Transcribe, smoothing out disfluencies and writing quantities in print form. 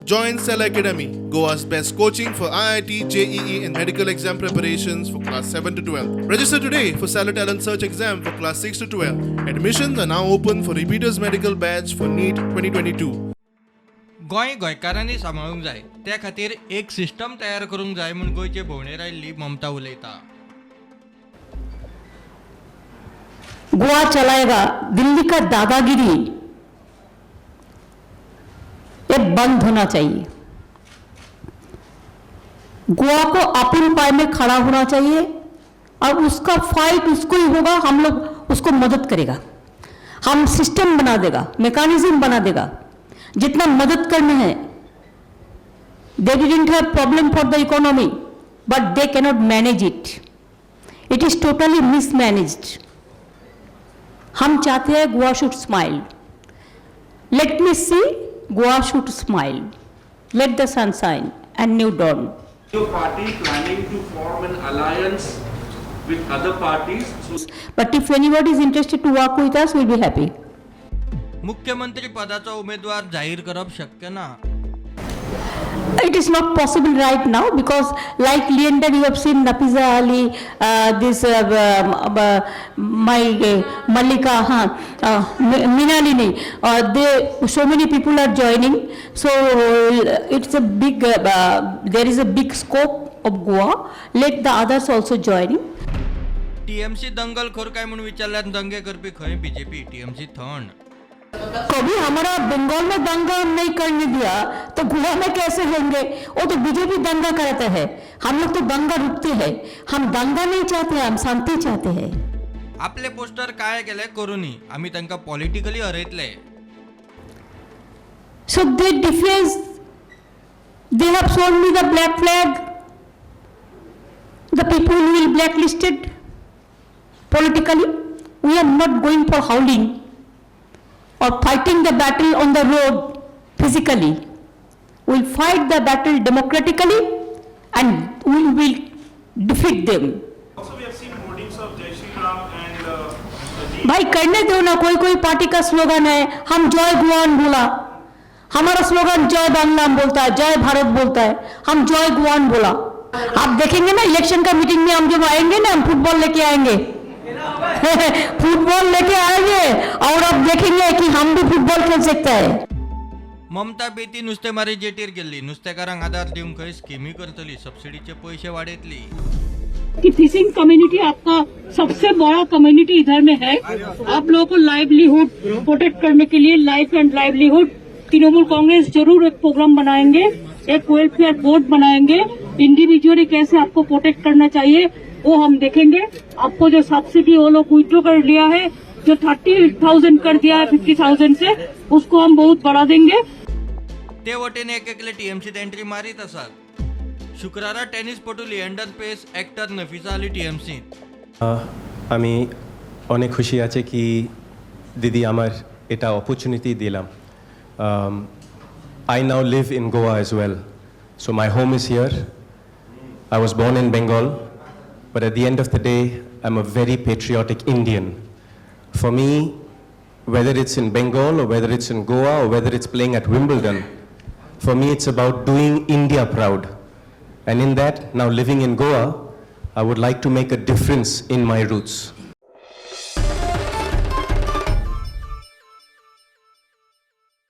Join Cell Academy, Goa's best coaching for IIT, JEE and medical exam preparations for class 7 to 12. Register today for Cell Talent Search exam for class 6 to 12. Admissions are now open for repeaters medical batch for NEET 2022. Goa गोंयकारांनी सांबाळूंक जाय त्या खातीर एक system तयार करूंक जाय म्हूण गोंयचे भोंवडेर आयिल्ली ममता उलयता. गोवा चलाएगा दिल्ली का दादागिरी ये बंद होना चाहिए. गोवा को अपन पाए में खड़ा होना चाहिए और उसका फाइट उसको ही होगा. हम लोग उसको मदद करेगा, हम सिस्टम बना देगा, मैकेनिज्म बना देगा. जितना मदद करना है. They didn't have problem for the economy but they cannot manage it. It is totally mismanaged. हम चाहते हैं Goa should smile. Let me see Goa should smile. Let the sun shine and new dawn. Your party planning to form an alliance with other parties? But if anybody is interested to work with us, we'll be happy. मुख्यमंत्री पदाचा उमेदवार जाहीर करप शक्य ना. It is not possible right now because, like Leander, you have seen Nafiza Ali, Mallika, Minalini. So many people are joining. So it's a big. There is a big scope of Goa. Let the others also join. TMC दंगलखोर काय म्हणून विचारल्यान दंगे करपी खंय BJP, TMC थंड. कभी हमारा बंगाल में दंगा नहीं करने दिया तो गोवा में कैसे होंगे? वो तो बीजेपी दंगा करता है. हम लोग तो दंगा रुकते हैं. हम दंगा नहीं चाहते, हम शांति चाहते हैं. आपले पोस्टर काय केले करूनी आम्ही तांकां politically हरयतले. So they defense. They have shown me the black flag. The people who will blacklisted politically. We are not going for howling or fighting the battle on the road physically. We will fight the battle democratically and we will defeat them. Also, we have seen hoardings of Jai Shri Ram and भाई करने दो ना. कोई कोई party का slogan है हम जय गुआन बोला. हमारा स्लोगन जय बांग्ला बोलता है, जय भारत बोलता है. हम जय गुआन बोला. आप देखेंगे ना इलेक्शन का मीटिंग में हम जब आएंगे ना, हम फुटबॉल लेके आएंगे. फुटबॉल लेके आएंगे और आप देखेंगे कि हम भी फुटबॉल खेल सकते हैं. ममता बेती नुस्तेमारी जेटीर गेल्ली. नुस्तेकारांक आधार दिवंक खंय स्किमी करतली, सबसिडीचे पैसे वाडयतली. कि फिशिंग कम्युनिटी आपका सबसे बड़ा कम्युनिटी इधर में है. आप लोगों को लाइवलीहुड प्रोटेक्ट करने के लिए life and livelihood Trinamool Congress जरूर एक प्रोग्राम बनाएंगे, एक वेलफेयर बोर्ड बनाएंगे. इंडिविजुअली कैसे आपको प्रोटेक्ट करना चाहिए वो हम देखेंगे. आपको जो सब्सिडी वो लोग विड्रॉ कर लिया है, जो 30,000 कर दिया है 50,000 से, उसको हम बहुत बढ़ा देंगे. ते वटेने एक एकले TMCत एंट्री मारीत आसात. शुक्रारा टेनिसपटू लिएंडर पेस एक्टर नफिसा आली TMCत. আমি অনেক খুশি আছে কি দিদি আমার এটা অপরচুনিটি দিলাম. I now live in Goa as well. So my home is here. I was born in Bengal, but at the end of the day, I'm a very patriotic Indian. For me, whether it's in Bengal or whether it's in Goa or whether it's playing at Wimbledon, for me it's about doing India proud. And in that, now living in Goa, I would like to make a difference in my roots.